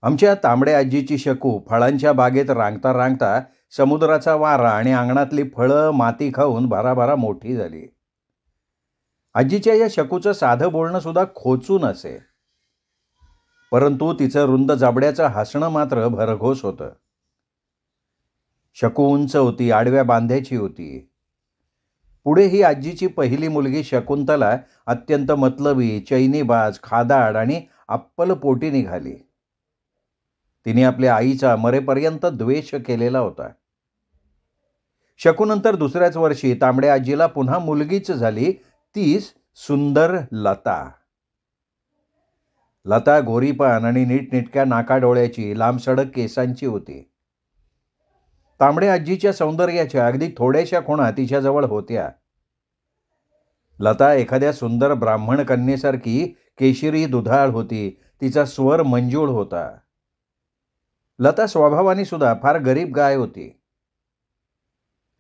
आमच्या तांबड्या आजीची शकू फळांच्या बागेत रांगता रांगता समुद्राचा वारा आणि अंगणातली फळं माती खाऊन भराभरा मोठी झाली. आजीच्या या शकूचं साधं बोलणं सुद्धा खोचून असे, परंतु तिचं रुंद जाबड्याचं हसणं मात्र भरघोस होतं. शकू उंच होती, आडव्या बांध्याची होती. पुढे ही आजीची पहिली मुलगी शकुंतला अत्यंत मतलबी, चैनीबाज, खादाड आणि अप्पल पोटी निघाली. तिने आपल्या आईचा मरेपर्यंत द्वेष केलेला होता. शकूनंतर दुसऱ्याच वर्षी तांबड्या आजीला पुन्हा मुलगीच झाली, तीच सुंदर लता. लता गोरीपान आणि नीटनेटक्या नाकाडोळ्याची, लांबसडक केसांची होती. तांबड्या आजीच्या सौंदर्याच्या अगदी थोड्याशा खुणा तिच्याजवळ होत्या. लता एखाद्या सुंदर ब्राह्मण कन्येसारखी केशरी दुधाळ होती. तिचा स्वर मंजूळ होता. लता स्वभावाने सुद्धा फार गरीब गाय होती.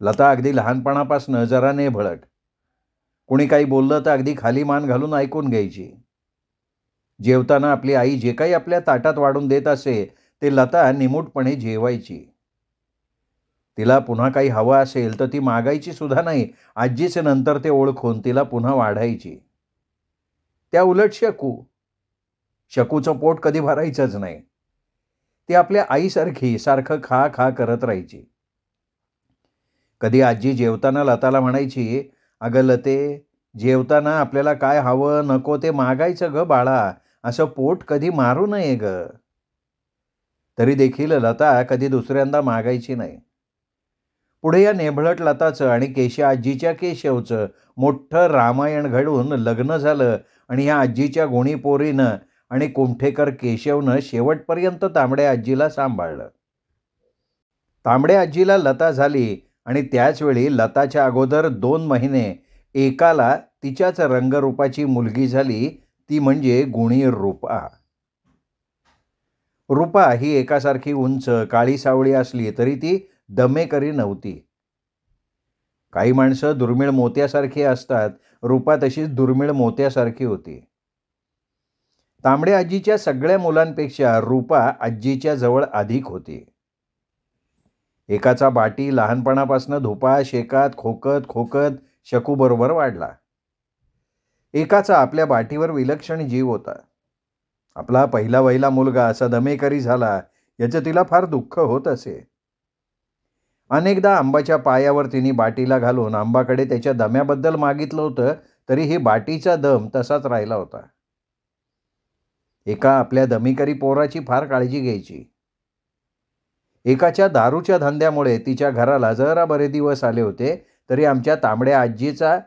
लता अगदी लहानपणापासून जरा नेभळट. कुणी काही बोललं तर अगदी खाली मान घालून ऐकून घ्यायची. जेवताना आपली आई जे काही आपल्या ताटात वाढून देत असे ते लता निमूटपणे जेवायची. तिला पुन्हा काही हवं असेल तर ती मागायची सुद्धा नाही. आजीचे नंतर ते ओळखून तिला पुन्हा वाढायची. त्या उलट शकूचं पोट कधी भरायचंच नाही. ती आपल्या आईसारखी सारखं खा खा करत राहायची. कधी आजी जेवताना लताला म्हणायची, "अगं लते, जेवताना आपल्याला काय हवं नको ते मागायचं ग बाळा, असं पोट कधी मारू नये ग." तरी देखील लता कधी दुसऱ्यांदा मागायची नाही. पुढे या नेभळट लताचं आणि केशा आजीच्या केशवचं मोठं रामायण घडून लग्न झालं आणि ह्या आजीच्या गुणी पोरीनं आणि कुमठेकर केशवनं शेवटपर्यंत तांबड्या आजीला सांभाळलं. तांबड्या आजीला लता झाली आणि त्याचवेळी लताच्या अगोदर 2 महिने एकाला तिच्याच रंगरूपाची मुलगी झाली, ती म्हणजे गुणी रूपा. रूपा ही एकासारखी उंच, काळी सावळी असली तरी ती दमेकरी नव्हती. काही माणसं दुर्मिळ मोत्यासारखी असतात, रूपा तशीच दुर्मिळ मोत्यासारखी होती. तांबड्या आजीच्या सगळ्या मुलांपेक्षा रूपा आजीच्या जवळ अधिक होती. एकाचा बाटी लहानपणापासून धुपा शेकात खोकत खोकत शकूबरोबर वाढला. एकाचा आपल्या बाटीवर विलक्षण जीव होता. आपला पहिला वहिला मुलगा असा दमेकरी झाला याचं तिला फार दुःख होत असे. अनेकदा आंबाच्या पायावर तिने बाटीला घालून आंबाकडे त्याच्या दम्याबद्दल मागितलं होतं, तरी ही बाटीचा दम तसाच राहिला होता. एका आपल्या दमीकरी पोराची फार काळजी घ्यायची. एकाच्या दारूच्या धंद्यामुळे तिच्या घराला जरा बरे दिवस आले होते, तरी आमच्या तांबड्या आजीचा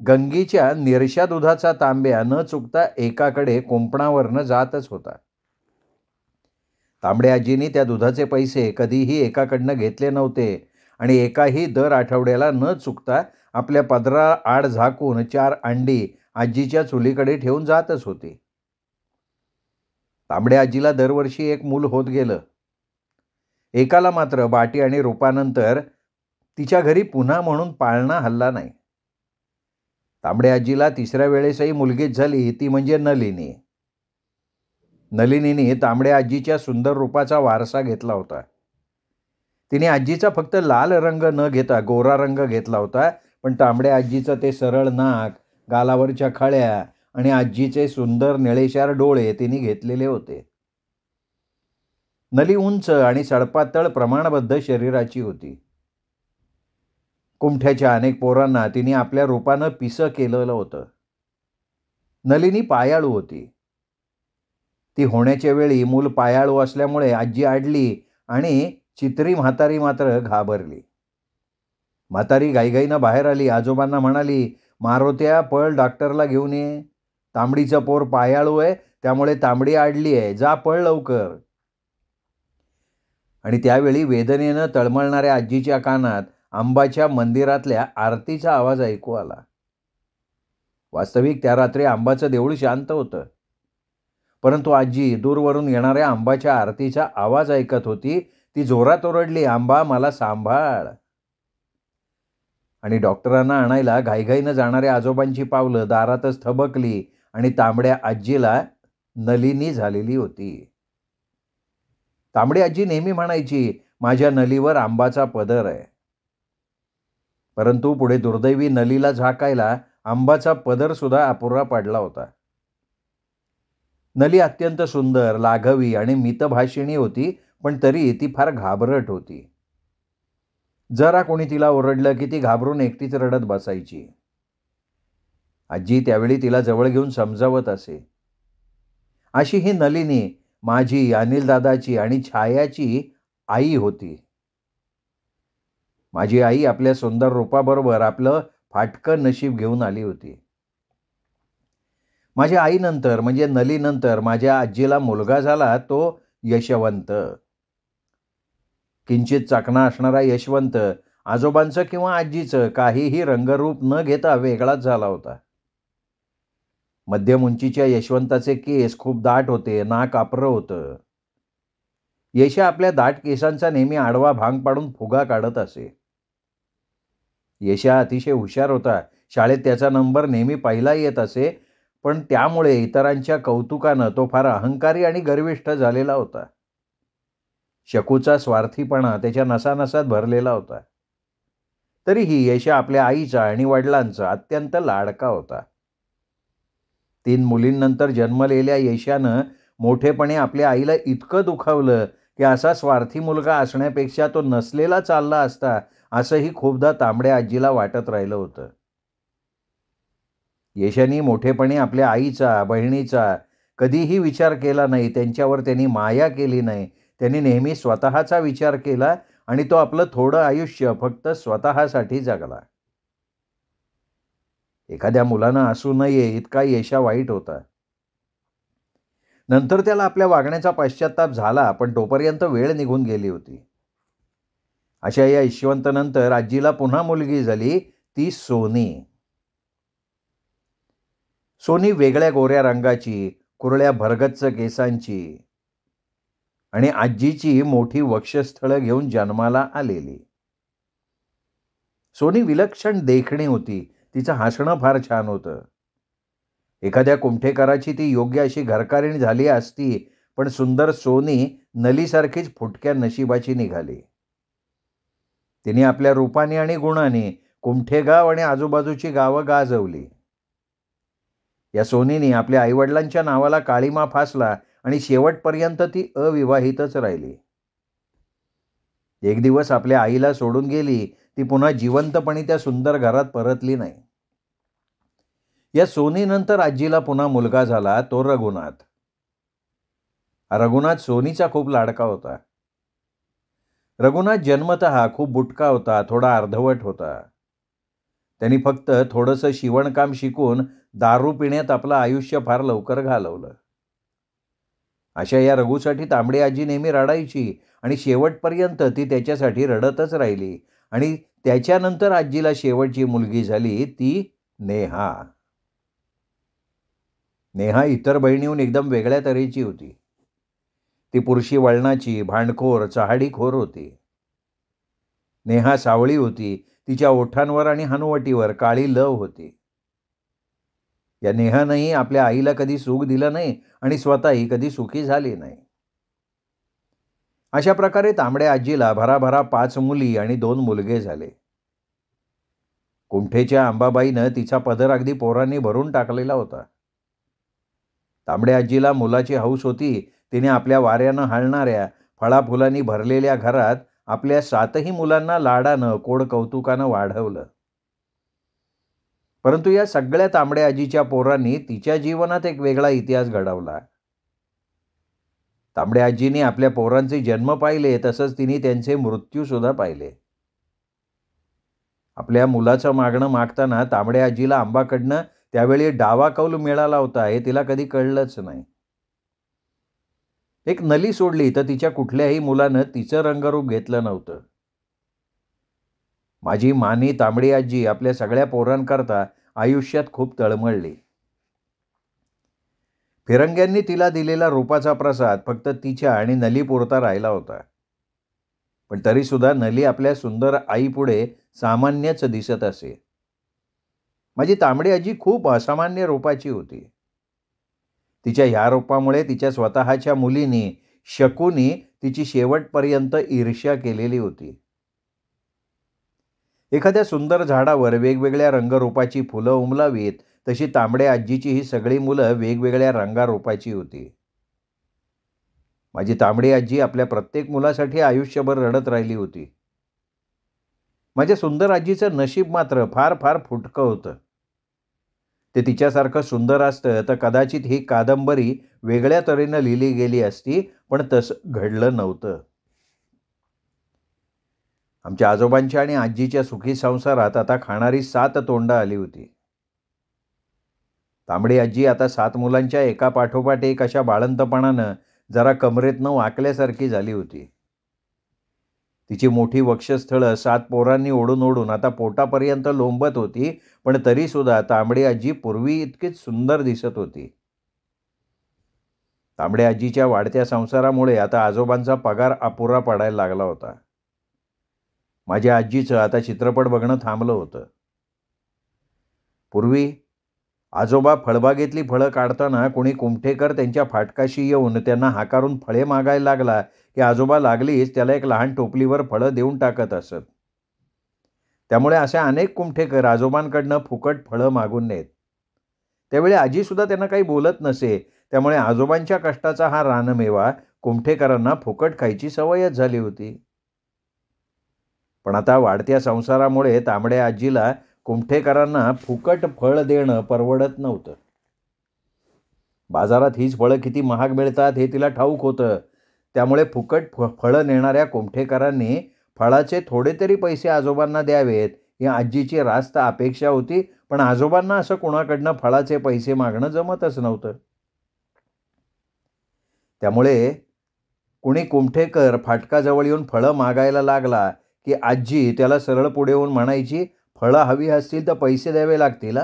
गंगीच्या निरशा दुधाचा तांब्या न चुकता एकाकडे कुंपणावरनं जातच होता. तांबड्या आजीने त्या दुधाचे पैसे कधीही एकाकडनं घेतले नव्हते आणि एकाही दर आठवड्याला न चुकता आपल्या पदरा आड झाकून 4 अंडी आजीच्या चुलीकडे ठेवून जातच होती. तांबड्या आजीला दरवर्षी एक मूल होत गेलं. एकाला मात्र बाटी आणि रूपानंतर तिच्या घरी पुन्हा म्हणून पाळणा हल्ला नाही. तांबड्या आजीला तिसऱ्या वेळेसही मुलगीच झाली, ती म्हणजे नलिनी. नलिनीने तांबड्या आजीच्या सुंदर रूपाचा वारसा घेतला होता. तिने आजीचा फक्त लाल रंग न घेता गोरा रंग घेतला होता, पण तांबड्या आजीचं ते सरळ नाक, गालावरच्या खळ्या आणि आजीचे सुंदर निळेशार डोळे तिने घेतलेले होते. नली उंच आणि सडपातळ प्रमाणबद्ध शरीराची होती. कुमठ्याच्या अनेक पोरांना तिने आपल्या रूपानं पिसं केलेलं होतं. नलिनी पायाळू होती. ती होण्याच्या वेळी मूल पायाळू असल्यामुळे आजी आडली आणि चित्री म्हातारी मात्र घाबरली. म्हातारी घाईघाईनं बाहेर आली. आजोबांना म्हणाली, "मारोत्या, पळ डॉक्टरला घेऊन ये. तांबडीचं पोर पायाळू आहे, त्यामुळे तांबडी आडली आहे. जा पळ लवकर." आणि त्यावेळी वेदनेनं तळमळणाऱ्या आजीच्या कानात आंबाच्या मंदिरातल्या आरतीचा आवाज ऐकू आला. वास्तविक त्या रात्री आंबाचं देऊळ शांत होतं, परंतु आजी दूरवरून येणाऱ्या आंबाच्या आरतीचा आवाज ऐकत होती. ती जोरात ओरडली, "आंबा, मला सांभाळ." आणि डॉक्टरांना आणायला घाईघाईनं जाणाऱ्या आजोबांची पावलं दारातच थबकली आणि तांबड्या आजीला नलिनी झालेली होती. तांबडी आजी नेहमी म्हणायची, माझ्या नलीवर आंबाचा पदर आहे. परंतु पुढे दुर्दैवी नलीला झाकायला आंबाचा पदर सुद्धा अपुरा पडला होता. नली अत्यंत सुंदर, लाघवी आणि मितभाषिणी होती, पण तरी ती फार घाबरट होती. जरा कोणी तिला ओरडलं की ती घाबरून एकटीच रडत बसायची. आजी त्यावेळी तिला जवळ घेऊन समजावत असे. अशी ही नलिनी माझी, अनिलदादाची आणि छायाची आई होती. माझी आई आपल्या सुंदर रूपाबरोबर आपलं फाटकं नशीब घेऊन आली होती. माझ्या आईनंतर म्हणजे नलीनंतर माझ्या आजीला मुलगा झाला, तो यशवंत. किंचित चाकणा असणारा यशवंत आजोबांचं किंवा आजीचं काहीही रंगरूप न घेता वेगळाच झाला होता. मध्यम उंचीच्या यशवंताचे केस खूप दाट होते, नाक आपरं होतं. यशा आपल्या दाट केसांचा नेहमी आडवा भांग पाडून फुगा काढत असे. यशा अतिशय हुशार होता. शाळेत त्याचा नंबर नेहमी पहिला येत असे, पण त्यामुळे इतरांच्या कौतुकानं तो फार अहंकारी आणि गर्विष्ठ झालेला होता. शकूचा स्वार्थीपणा त्याच्या नसानसात भरलेला होता. तरीही यशा आपल्या आईचा आणि वडिलांचा अत्यंत लाडका होता. 3 मुलींनंतर जन्मलेल्या यशानं मोठेपणे आपल्या आईला इतकं दुखावलं की असा स्वार्थी मुलगा असण्यापेक्षा तो नसलेला चालला असता, असंही खूपदा तांबड्या आजीला वाटत राहिलं होतं. यशाने मोठेपणी आपल्या आईचा, बहिणीचा कधीही विचार केला नाही. त्यांच्यावर त्यांनी माया केली नाही. त्यांनी नेहमी स्वतःचा विचार केला आणि तो आपलं थोडं आयुष्य फक्त स्वतःसाठी जगला. एखाद्या मुलानं असू नये इतका यशा वाईट होता. नंतर त्याला आपल्या वागण्याचा पश्चात्ताप झाला, पण तोपर्यंत वेळ निघून गेली होती. अशा या यशवंतनंतर आजीला पुन्हा मुलगी झाली, ती सोनी. सोनी वेगळ्या गोऱ्या रंगाची, कुरळ्या भरगच्च केसांची आणि आजीची मोठी वक्षस्थळं घेऊन जन्माला आलेली. सोनी विलक्षण देखणी होती. तिचं हसणं फार छान होतं. एखाद्या कुमठेकराची ती योग्य अशी घरकारीण झाली असती, पण सुंदर सोनी नलीसारखीच फुटक्या नशिबाची निघाली. तिने आपल्या रूपाने आणि गुणाने कुमठेगाव आणि आजूबाजूची गावं गाजवली. या सोनीने आपल्या आईवडिलांच्या नावाला काळीमा फासला आणि शेवटपर्यंत ती अविवाहितच राहिली. एक दिवस आपल्या आईला सोडून गेली. ती पुन्हा जिवंतपणी त्या सुंदर घरात परतली नाही. या सोनीनंतर आजीला पुन्हा मुलगा झाला, तो रघुनाथ. रघुनाथ सोनीचा खूप लाडका होता. रघुनाथ जन्मतः खूप बुटका होता, थोडा अर्धवट होता. त्यांनी फक्त थोडंसं शिवणकाम शिकून दारू पिण्यात आपलं आयुष्य फार लवकर घालवलं. अशा या रघुसाठी तांबडी आजी नेहमी रडायची आणि शेवटपर्यंत ती त्याच्यासाठी रडतच राहिली. आणि त्याच्यानंतर आजीला शेवटची मुलगी झाली, ती नेहा. नेहा इतर बहिणीहून एकदम वेगळ्या तऱ्हेची होती. ती पुरुषी वळणाची, भांडखोर, चहाडीखोर होती. नेहा सावळी होती. तिच्या ओठांवर आणि हनुवटीवर काळी लव होती. या नेहानंही आपल्या आईला कधी सुख दिलं नाही आणि स्वतःही कधी सुखी झाली नाही. अशा प्रकारे तांबड्या आजीला भराभरा 5 मुली आणि 2 मुलगे झाले. कुमठेच्या अंबाबाईनं तिचा पदर अगदी पोरांनी भरून टाकलेला होता. तांबड्या आजीला मुलाची हौस होती. तिने आपल्या वाऱ्यानं हलणाऱ्या, फळाफुलांनी भरलेल्या घरात आपल्या 7ही मुलांना लाडानं, कोड कौतुकानं वाढवलं. परंतु या सगळ्या तांबड्या आजीच्या पोरांनी तिच्या जीवनात एक वेगळा इतिहास घडवला. तांबड्या आजीने आपल्या पोरांचे जन्म पाहिले, तसंच तिने त्यांचे मृत्यू सुद्धा पाहिले. आपल्या मुलाचं मागणं मागताना तांबड्या आजीला आंबाकडनं त्यावेळी डावा कौल मिळाला होता, हे तिला कधी कळलंच नाही. एक नली सोडली तर तिच्या कुठल्याही मुलानं तिचं रंगरूप घेतलं नव्हतं. माझी मानी तांबडी आजी आपल्या सगळ्या पोरांकरता आयुष्यात खूप तळमळली. फिरंग्यांनी तिला दिलेला रूपाचा प्रसाद फक्त तिच्या आणि नलीपुरता राहिला होता. पण तरीसुद्धा नली आपल्या सुंदर आईपुढे सामान्यच दिसत असे. माझी तांबडी आजी खूप असामान्य रूपाची होती. तिच्या ह्या रूपामुळे तिच्या स्वतःच्या मुलीनी, शकूनी तिची शेवटपर्यंत ईर्ष्या केलेली होती. एखाद्या सुंदर झाडावर वेगवेगळ्या रंगरूपाची फुलं उमलावीत, तशी तांबडे आजीची ही सगळी मुलं वेगवेगळ्या रंगारूपाची होती. माझी तांबडी आजी आपल्या प्रत्येक मुलासाठी आयुष्यभर रडत राहिली होती. माझ्या सुंदर आजीचं नशीब मात्र फार फार फुटकं होतं. ते तिच्यासारखं सुंदर असतं तर कदाचित ही कादंबरी वेगळ्या तऱ्हेनं लिहिली गेली असती, पण तसं घडलं नव्हतं. आमच्या आजोबांच्या आणि आजीच्या सुखी संसारात आता खाणारी 7 तोंडं आली होती. तांबडी आजी आता 7 मुलांच्या एका पाठोपाठ एक अशा बाळंतपणानं जरा कमरेतनं वाकल्यासारखी झाली होती. तिची मोठी वक्षस्थळं 7 पोरांनी ओढून ओढून आता पोटापर्यंत लोंबत होती, पण तरीसुद्धा तांबडी आजी पूर्वी इतकीच सुंदर दिसत होती. तांबड्या आजीच्या वाढत्या संसारामुळे आता आजोबांचा पगार अपुरा पडायला लागला होता. माझ्या आजीचं आता चित्रपट बघणं थांबलं होतं. पूर्वी आजोबा फळबागेतली फळं काढताना कोणी कुमठेकर त्यांच्या फाटकाशी येऊन त्यांना हाकारून फळे मागायला लागला की आजोबा लागलीच त्याला एक लहान टोपलीवर फळं देऊन टाकत असत. त्यामुळे अशा अनेक कुमठेकर आजोबांकडनं फुकट फळं मागून नेत. त्यावेळी आजीसुद्धा त्यांना काही बोलत नसे. त्यामुळे आजोबांच्या कष्टाचा हा रानमेवा कुमठेकरांना फुकट खायची सवयच झाली होती. पण आता वाढत्या संसारामुळे तांबड्या आजीला कुमठेकरांना फुकट फळ देणं परवडत नव्हतं. बाजारात हीच फळं किती महाग मिळतात हे तिला ठाऊक होतं. त्यामुळे फुकट फळं नेणाऱ्या कुमठेकरांनी फळाचे थोडे तरी पैसे आजोबांना द्यावेत ही आजीची रास्त अपेक्षा होती. पण आजोबांना असं कुणाकडनं फळाचे पैसे मागणं जमतच नव्हतं. त्यामुळे कुणी कुमठेकर फाटकाजवळ येऊन फळं मागायला लागला की आजी त्याला सरळ पुढे येऊन म्हणायची, फळं हवी असतील तर पैसे द्यावे लागतील.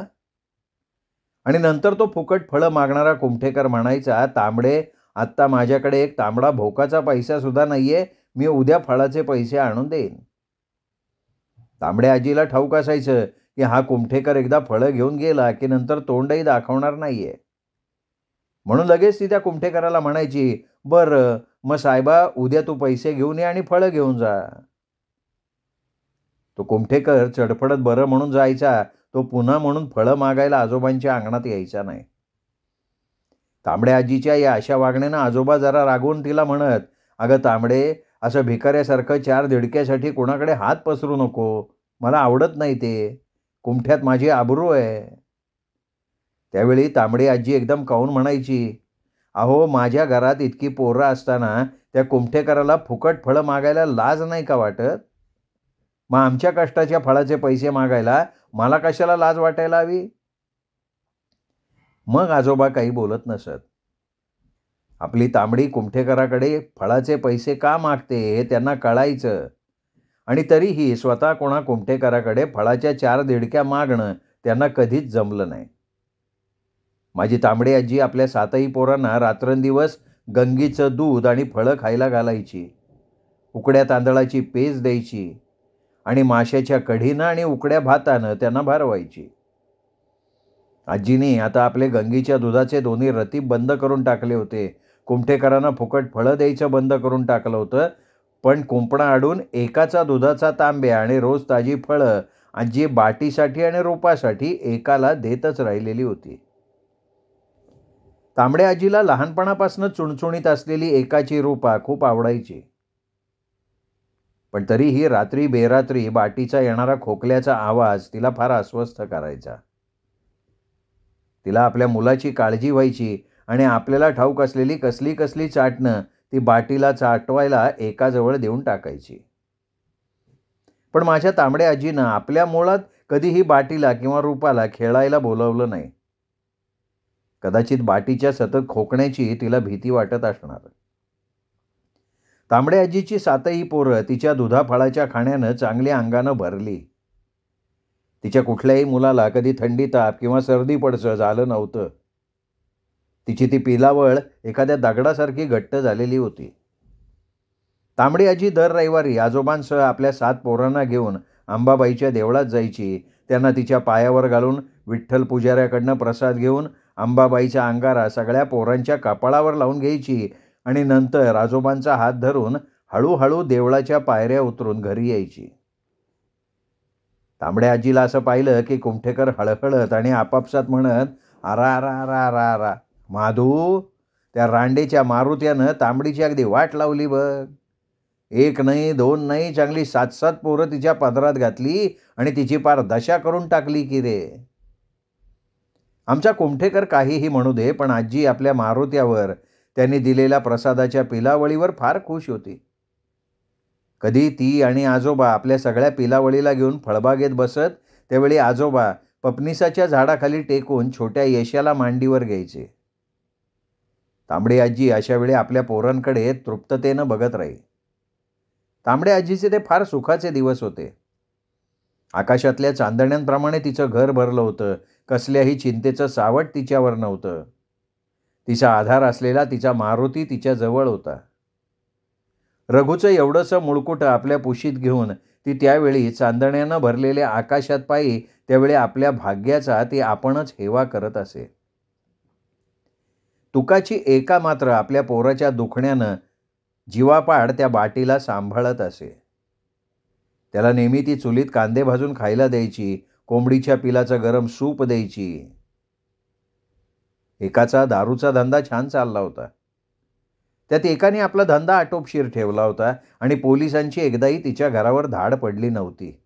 आणि नंतर तो फुकट फळं मागणारा कुमठेकर म्हणायचा, तांबडे, आत्ता माझ्याकडे एक तांबडा भोकाचा पैसासुद्धा नाहीये, मी उद्या फळाचे पैसे आणून देईन. तांबड्या आजीला ठाऊक असायचं की हा कुमठेकर एकदा फळं घेऊन गेला की नंतर तोंडही दाखवणार नाहीये. म्हणून लगेच ती त्या कुमठेकराला म्हणायची, बरं मग साहेबा उद्या तू पैसे घेऊन ये आणि फळं घेऊन जा. तो कुमठेकर चडफडत बरं म्हणून जायचा. तो पुन्हा म्हणून फळं मागायला आजोबांच्या अंगणात यायचा नाही. तांबड्या आजीच्या या अशा वागण्यानं आजोबा जरा रागवून तिला म्हणत, अगं तांबडे, असं भिकाऱ्यासारखं 4 दिडक्यासाठी कोणाकडे हात पसरू नको. मला आवडत नाही ते. कुमठ्यात माझी आबरू आहे. त्यावेळी तांबडी आजी एकदम कावून म्हणायची, अहो माझ्या घरात इतकी पोरं असताना त्या कुमठेकराला फुकट फळं मागायला लाज नाही का वाटत? मग आमच्या कष्टाच्या फळाचे पैसे मागायला मला कशाला लाज वाटायला हवी? मग आजोबा काही बोलत नसत. आपली तांबडी कुमठेकराकडे फळाचे पैसे का मागते हे त्यांना कळायचं. आणि तरीही स्वतः कोणा कुमठेकराकडे फळाच्या 4 दिडक्या मागणं त्यांना कधीच जमलं नाही. माझी तांबडी आजी आपल्या 7ही पोरांना रात्रंदिवस गंगीचं दूध आणि फळं खायला घालायची. उकड्या तांदळाची पेज द्यायची आणि माशाच्या कढीनं आणि उकड्या भातानं त्यांना भारवायची. आजीने आता आपले गंगीच्या दुधाचे दोन्ही रतीब बंद करून टाकले होते. कुमठेकरांना फुकट फळं द्यायचं बंद करून टाकलं होतं. पण कुंपणा आडून एकाचा दुधाचा तांब्या आणि रोज ताजी फळं आजी बाटीसाठी आणि रूपासाठी एकाला देतच राहिलेली होती. तांबड्या आजीला लहानपणापासून चुणचुणीत असलेली एकाची रूपा खूप आवडायची. पण तरीही रात्री बेरात्री बाटीचा येणारा खोकल्याचा आवाज तिला फार अस्वस्थ करायचा. तिला आपल्या मुलाची काळजी व्हायची आणि आपल्याला ठाऊक असलेली कसली कसली चाटणं ती बाटीला चाटवायला एकाजवळ देऊन टाकायची. पण माझ्या तांबड्या आजीनं आपल्या मुळात कधीही बाटीला किंवा रूपाला खेळायला बोलवलं नाही. कदाचित बाटीच्या सतत खोकण्याची तिला भीती वाटत असणार. तांबड्या आजीची 7ही पोरं तिच्या दुधाफळाच्या खाण्यानं चांगली अंगानं भरली. तिच्या कुठल्याही मुलाला कधी थंडी ताप किंवा सर्दी पडसं झालं नव्हतं. तिची ती पिलावळ एखाद्या दगडासारखी घट्ट झालेली होती. तांबडी आजी दर रविवारी आजोबांसह आपल्या 7 पोरांना घेऊन अंबाबाईच्या देवळात जायची. त्यांना तिच्या पायावर घालून विठ्ठल पुजाऱ्याकडनं प्रसाद घेऊन अंबाबाईचा अंगारा सगळ्या पोरांच्या कपाळावर लावून घ्यायची आणि नंतर आजोबांचा हात धरून हळूहळू देवळाच्या पायऱ्या उतरून घरी यायची. तांबड्या आजीला असं पाहिलं की कुमठेकर हळहळत आणि आपापसात म्हणत, "आरा आरा आरा आरा आरा माधू, त्या रांडेच्या मारुत्यानं तांबडीची अगदी वाट लावली बघ. एक नाही, दोन नाही, चांगली 7-7 पोरं तिच्या पदरात घातली आणि तिची पार दशा करून टाकली की रे." आमचा कुमठेकर काहीही म्हणू दे, पण आजी आपल्या मारुत्यावर त्यांनी दिलेल्या प्रसादाच्या पिलावळीवर फार खुश होती. कधी ती आणि आजोबा आपल्या सगळ्या पिलावळीला घेऊन फळबागेत बसत, त्यावेळी आजोबा पपनीसाच्या झाडाखाली टेकून छोट्या यशाला मांडीवर घ्यायचे. तांबडी आजी अशा वेळी आपल्या पोरांकडे तृप्ततेनं बघत राही. तांबड्या आजीचे ते फार सुखाचे दिवस होते. आकाशातल्या चांदण्यांप्रमाणे तिचं घर भरलं होतं. कसल्याही चिंतेचं सावट तिच्यावर नव्हतं. तिचा आधार असलेला तिचा मारुती तिच्या जवळ होता. रघुचं एवढंसं मुळकुटं आपल्या पुशीत घेऊन ती त्यावेळी चांदण्यानं भरलेल्या आकाशात पायी त्यावेळी आपल्या भाग्याचा ती आपणच हेवा करत असे. तुकाची एका मात्र आपल्या पोराच्या दुखण्यानं जीवापाड त्या बाटीला सांभाळत असे. त्याला नेहमी ती चुलीत कांदे भाजून खायला द्यायची, कोंबडीच्या पिलाचं गरम सूप द्यायची. एकाचा दारूचा धंदा छान चालला होता. त्यात एकाने आपला धंदा आटोपशीर ठेवला होता आणि पोलिसांची एकदाही तिच्या घरावर धाड पडली नव्हती.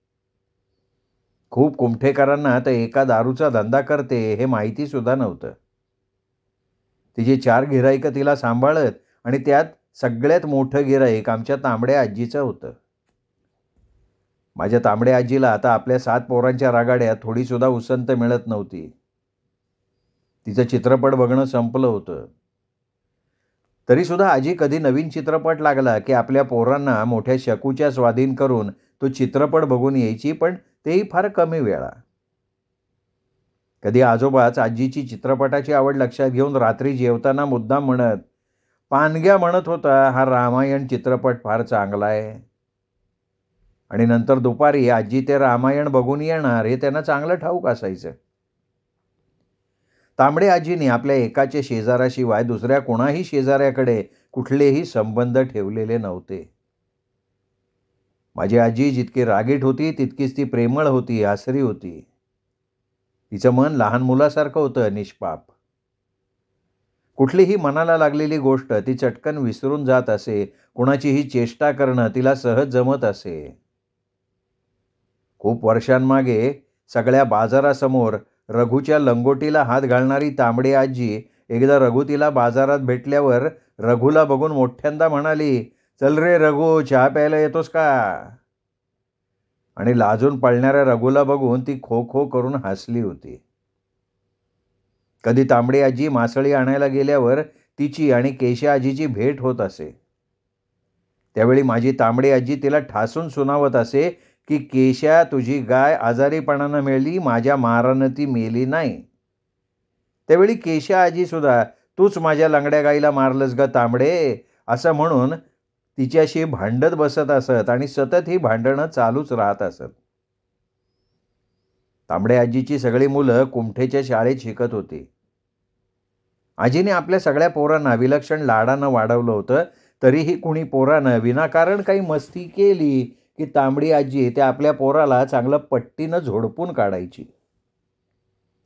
खूप कुमठेकरांना तर एका दारूचा धंदा करते हे माहिती सुद्धा नव्हतं. तिचे 4 गिऱ्हाईकं तिला सांभाळत आणि त्यात सगळ्यात मोठं गिऱ्हाईक आमच्या तांबड्या आजीचं होतं. माझ्या तांबड्या आजीला आता आपल्या 7 पोरांच्या रागाड्यात थोडीसुद्धा उसंत मिळत नव्हती. तिचं चित्रपट बघणं संपलं होतं. तरीसुद्धा आजी कधी नवीन चित्रपट लागला की आपल्या पोरांना मोठ्या शकूच्या स्वाधीन करून तो चित्रपट बघून यायची, पण तेही फार कमी वेळा. कधी आजोबाच आजीची चित्रपटाची आवड लक्षात घेऊन रात्री जेवताना मुद्दाम म्हणत, "पानग्या म्हणत होता हा रामायण चित्रपट फार चांगला आहे." आणि नंतर दुपारी आजी ते रामायण बघून येणार हे त्यांना चांगलं ठाऊक असायचं. तांबडे आजीने आपल्या एकाच्या शेजाराशिवाय दुसऱ्या कोणाही शेजाऱ्याकडे कुठलेही संबंध ठेवलेले नव्हते. माझी आजी जितकी रागीट होती तितकीच ती प्रेमळ होती, आसरी होती. तिचं मन लहान मुलासारखं होतं, निष्पाप. कुठलीही मनाला लागलेली गोष्ट ती चटकन विसरून जात असे. कोणाचीही चेष्टा करणं तिला सहज जमत असे. खूप वर्षांमागे सगळ्या बाजारासमोर रघुच्या लंगोटीला हात घालणारी तांबडी आजी एकदा रघु तिला बाजारात भेटल्यावर रघुला बघून मोठ्यांदा म्हणाली, "चल रे रघु, चहा प्यायला येतोस का?" आणि लाजून पळणाऱ्या रघुला बघून ती खो खो करून हसली होती. कधी तांबडी आजी मासळी आणायला गेल्यावर तिची आणि केशा आजीची भेट होत असे. त्यावेळी माझी तांबडी आजी तिला ठासून सुनावत असे की केशा, तुझी गाय आजारीपणानं मेली, माझ्या मारानं ती मेली नाही. त्यावेळी केशा आजी सुद्धा, "तूच माझ्या लंगड्या गाईला मारलंस ग तांबडे," असं म्हणून तिच्याशी भांडत बसत असत आणि सतत ही भांडणं चालूच राहत असत. तांबड्या आजीची सगळी मुलं कुमठेच्या शाळेत शिकत होती. आजीने आपल्या सगळ्या पोरांना विलक्षण लाडानं वाढवलं होतं. तरीही कुणी पोरानं विनाकारण काही मस्ती केली की तांबडी आजी त्या आपल्या पोराला चांगलं पट्टीनं झोडपून काढायची.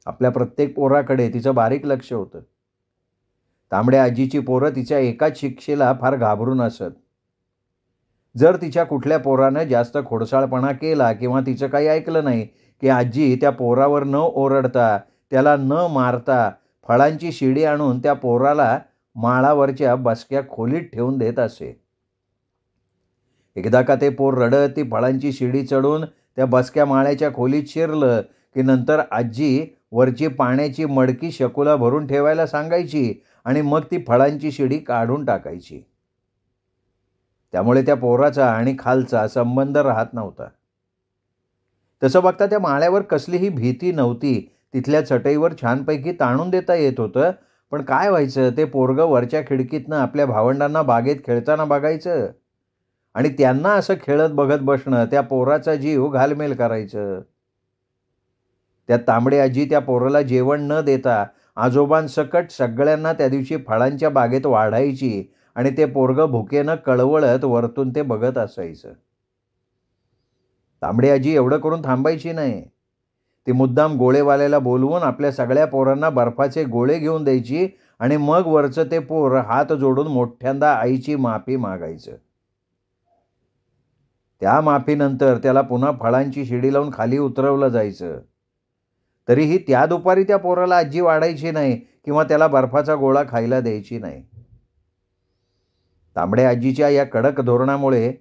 आपल्या प्रत्येक पोराकडे तिचं बारीक लक्ष होतं. तांबड्या आजीची पोरं तिच्या एकाच शिक्षेला फार घाबरून असत. जर तिच्या कुठल्या पोरानं जास्त खोडसाळपणा केला किंवा तिचं काही ऐकलं नाही की आजी त्या पोरावर न ओरडता, त्याला न मारता फळांची शिडी आणून त्या पोराला माळावरच्या बसक्या खोलीत ठेवून देत असे. एकदा का ते पोर रडत ती फळांची शिडी चढून त्या बसक्या माळ्याच्या खोलीत शिरलं की नंतर आजी वरची पाण्याची मडकी शकूला भरून ठेवायला सांगायची आणि मग ती फळांची शिडी काढून टाकायची. त्यामुळे त्या पोराचा आणि खालचा संबंध राहत नव्हता. तसं बघता त्या माळ्यावर कसलीही भीती नव्हती. तिथल्या चटईवर छानपैकी ताणून देता येत होतं. पण काय व्हायचं, ते पोरगं वरच्या खिडकीतनं आपल्या भावंडांना बागेत खेळताना बघायचं आणि त्यांना असं खेळत बघत बसणं त्या पोराचा जीव घालमेल करायचं. त्या तांबडी आजी त्या पोराला जेवण न देता आजोबांसकट सगळ्यांना त्या दिवशी फळांच्या बागेत वाढायची आणि ते पोरगं भुकेनं कळवळत वरतून ते बघत असायचं. तांबडी आजी एवढं करून थांबायची नाही. ती मुद्दाम गोळेवाल्याला बोलवून आपल्या सगळ्या पोरांना बर्फाचे गोळे घेऊन द्यायची आणि मग वरचं ते पोर हात जोडून मोठ्यांदा आईची माफी मागायचं. त्या माफीनंतर त्याला पुन्हा फळांची शिडी लावून खाली उतरवलं जायचं. तरीही त्या दुपारी त्या पोराला आजी वाढायची नाही किंवा त्याला बर्फाचा गोळा खायला द्यायची नाही. तांबड्या आजीच्या या कडक धोरणामुळे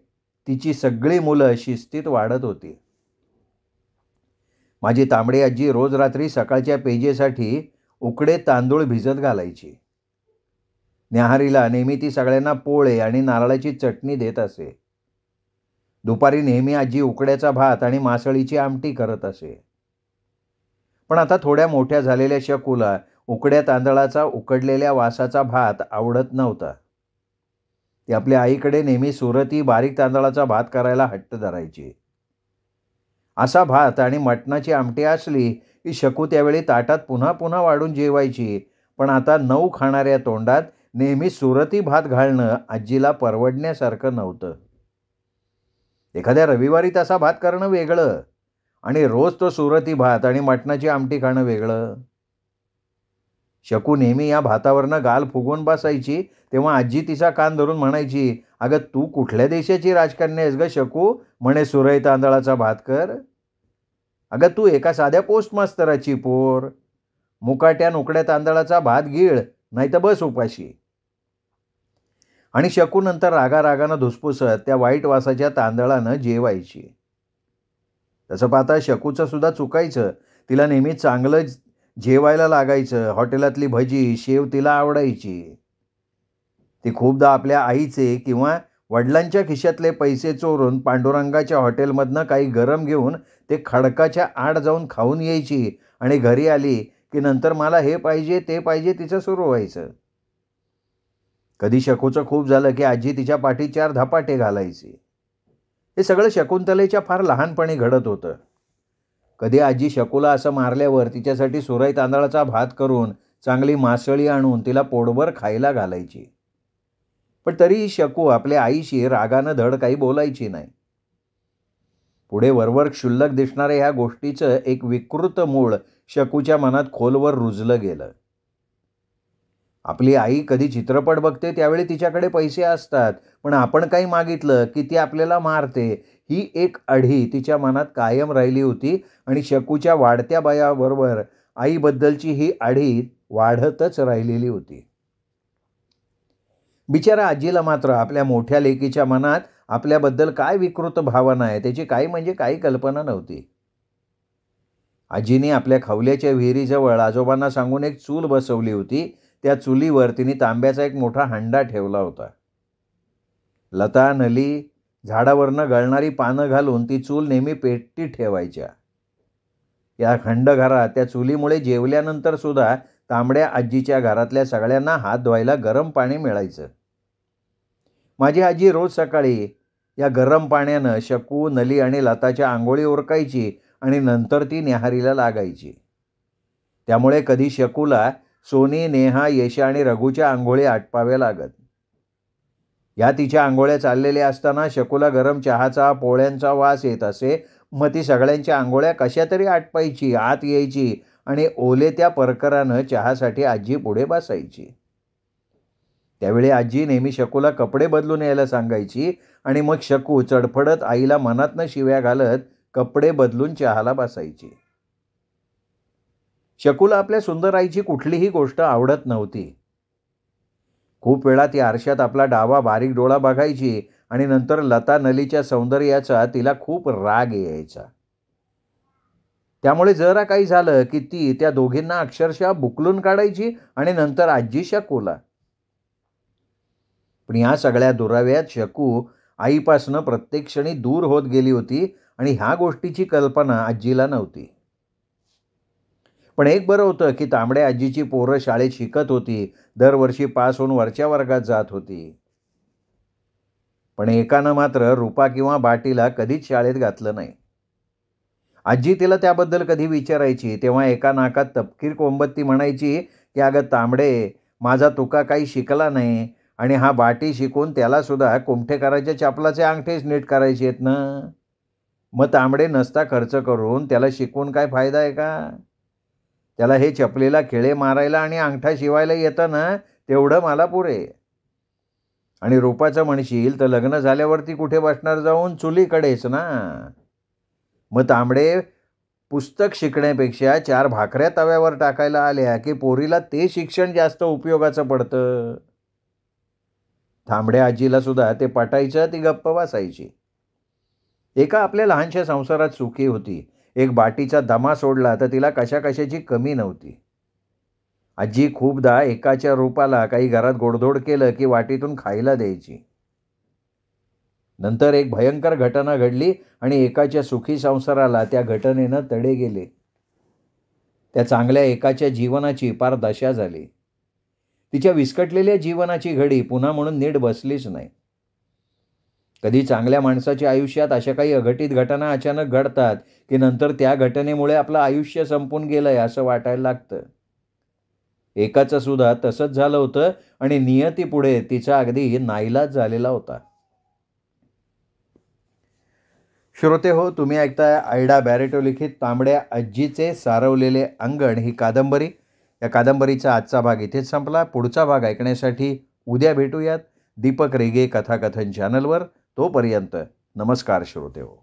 तिची सगळी मुलं शिस्तीत वाढत होती. माझी तांबडी आजी रोज रात्री सकाळच्या पेजेसाठी उकडे तांदूळ भिजत घालायची. न्याहारीला नेहमी ती सगळ्यांना पोळे आणि नारळाची चटणी देत असे. दुपारी नेहमी आजी उकड्याचा भात आणि मासळीची आमटी करत असे. पण आता थोड्या मोठ्या झालेल्या शकूला उकड्या तांदळाचा उकडलेल्या वासाचा भात आवडत नव्हता. ती आपल्या आईकडे नेहमी सुरती बारीक तांदळाचा भात करायला हट्ट धरायची. असा भात आणि मटणाची आमटी असली की शकू त्यावेळी ताटात पुन्हा पुन्हा वाढून जेवायची. पण आता 9 खाणाऱ्या तोंडात नेहमी सुरती भात घालणं आजीला परवडण्यासारखं नव्हतं. एखाद्या रविवारी तसा भात करणं वेगळं आणि रोज तो सुरती भात आणि मटणाची आमटी खाणं वेगळं. शकू नेहमी या भातावरनं गाल फुगवून बसायची तेव्हा आजी तिचा कान धरून म्हणायची, "अगं तू कुठल्या देशाची राजकन्या आहेस ग शकू, म्हणे सुरई तांदळाचा भात कर. अगं तू एका साध्या पोस्ट मास्तराची पोर. मुकाट्यान उकड्या तांदळाचा भात गिळ, नाही तर बस उपाशी." आणि शकू नंतर रागारागानं धुसफुसत त्या वाईट वासाच्या तांदळानं जेवायची. तसं पाहता शकूचं सुद्धा चुकायचं. तिला नेहमी चांगलं जेवायला लागायचं. हॉटेलातली भजी शेव तिला आवडायची. ती खूपदा आपल्या आईचे किंवा वडिलांच्या खिशातले पैसे चोरून पांडुरंगाच्या हॉटेलमधनं काही गरम घेऊन ते खडकाच्या आड जाऊन खाऊन यायची आणि घरी आली की नंतर मला हे पाहिजे ते पाहिजे तिचं सुरू व्हायचं. कधी शकूचं खूप झालं की आजी तिच्या पाठी 4 धपाटे घालायची. हे सगळं शकुंतलेच्या फार लहानपणी घडत होतं. कधी आजी शकूला असं मारल्यावर तिच्यासाठी सुरई तांदळाचा भात करून चांगली मासळी आणून तिला पोटभर खायला घालायची. पण तरीही शकू आपल्या आईशी रागानं धड काही बोलायची नाही. पुढे वरवर क्षुल्लक दिसणाऱ्या ह्या गोष्टीचं एक विकृत मूळ शकूच्या मनात खोलवर रुजलं गेलं. आपली आई कधी चित्रपट बघते त्यावेळी तिच्याकडे पैसे असतात, पण आपण काही मागितलं की ती आपल्याला मारते, ही एक अढी तिच्या मनात कायम राहिली होती आणि शकूच्या वाढत्या वयाबरोबर आईबद्दलची ही अढी वाढतच राहिलेली होती. बिचारा आजीला मात्र आपल्या मोठ्या लेकीच्या मनात आपल्याबद्दल काय विकृत भावना आहे त्याची काही म्हणजे काही कल्पना नव्हती. आजीने आपल्या खवल्याच्या विहिरीजवळ आजोबांना सांगून एक चूल बसवली होती. त्या चुलीवर तिने तांब्याचा एक मोठा हंडा ठेवला होता. लता नली झाडावरनं गळणारी पानं घालून ती चूल नेहमी पेटती ठेवायच्या. या खंड घरात त्या चुलीमुळे जेवल्यानंतर सुद्धा तांबड्या आजीच्या घरातल्या सगळ्यांना हात धुवायला गरम पाणी मिळायचं. माझी आजी रोज सकाळी या गरम पाण्यानं शकू, नली आणि लताच्या आंघोळी उरकायची आणि नंतर ती न्याहारीला लागायची. त्यामुळे कधी शकूला सोनी, नेहा, यशा आणि रघुच्या आंघोळी आटपाव्या लागत. या तिच्या आंघोळ्या चाललेल्या असताना शकूला गरम चहाचा, पोळ्यांचा वास येत असे. मग ती सगळ्यांच्या आंघोळ्या कशा तरी आटपायची, आत यायची आणि ओले त्या परकरानं चहासाठी आजी पुढे बसायची. त्यावेळी आजी नेहमी शकूला कपडे बदलून यायला सांगायची आणि मग शकू चडफडत आईला मनातनं शिव्या घालत कपडे बदलून चहाला बसायची. शकूला आपल्या सुंदर आईची कुठलीही गोष्ट आवडत नव्हती. खूप वेळा ती आरशात आपला डावा बारीक डोळा बघायची आणि नंतर लता नलीच्या सौंदर्याचा तिला खूप राग यायचा. त्यामुळे जरा काही झालं की ती त्या दोघींना अक्षरशः बुकलून काढायची आणि नंतर आजी शकूला. पण या सगळ्या दुराव्यात शकू आईपासनं प्रत्येक क्षणी दूर होत गेली होती आणि ह्या गोष्टीची कल्पना आजीला नव्हती. पण एक बरं होतं की तांबड्या आजीची पोरं शाळेत शिकत होती, दरवर्षी पास होऊन वरच्या वर्गात जात होती. पण एकानं मात्र रूपा किंवा बाटीला कधीच शाळेत घातलं नाही. आजी तिला त्याबद्दल कधी विचारायची तेव्हा एका नाकात तपकीर कोंबत ती म्हणायची की अगं तांबडे, माझा तुका काही शिकला नाही आणि हा बाटी शिकून त्यालासुद्धा कुमठेकराच्या चपलाचे अंगठेच नीट करायचे आहेत ना. मग तांबडे नसता खर्च करून त्याला शिकवून काय फायदा आहे का? त्याला हे चपलीला खिळे मारायला आणि अंगठा शिवायला येतं ना, तेवढं मला पुरे. आणि रूपाचं म्हणशील तर लग्न झाल्यावरती कुठे बसणार जाऊन? चुलीकडेच ना. मग तांबडे पुस्तक शिकण्यापेक्षा 4 भाकऱ्या तव्यावर टाकायला आल्या की पोरीला ते शिक्षण जास्त उपयोगाचं पडतं. तांबड्या आजीला सुद्धा ते पटायचं, ती गप्प बसायची. एका आपल्या लहानशा संसारात सुखी होती. एक बाटीचा दमा सोडला तर तिला कशाकशाची कमी नव्हती. आजी खूपदा एकाच्या रूपाला काही घरात गोडधोड केलं की वाटीतून खायला द्यायची. नंतर एक भयंकर घटना घडली आणि एकाच्या सुखी संसाराला त्या घटनेनं तडे गेले. त्या चांगल्या एकाच्या जीवनाची पार दशा झाली. तिच्या विस्कटलेल्या जीवनाची घडी पुन्हा म्हणून नीट बसलीच नाही. कधी चांगल्या माणसाच्या आयुष्यात अशा काही अघटित घटना अचानक घडतात की नंतर त्या घटनेमुळे आपलं आयुष्य संपून गेलंय असं वाटायला लागतं. एकाचं सुद्धा तसंच झालं होतं आणि नियतीपुढे तिचा अगदी नाईलाज झालेला होता. श्रोते हो, तुम्ही ऐकताय आयडा बॅरेटो लिखित तांबड्या आजीचे सारवलेले अंगण ही कादंबरी. या कादंबरीचा आजचा भाग इथेच संपला. पुढचा भाग ऐकण्यासाठी उद्या भेटूयात दीपक रेगे कथाकथन चॅनलवर. तोपर्यंत नमस्कार श्रोते हो.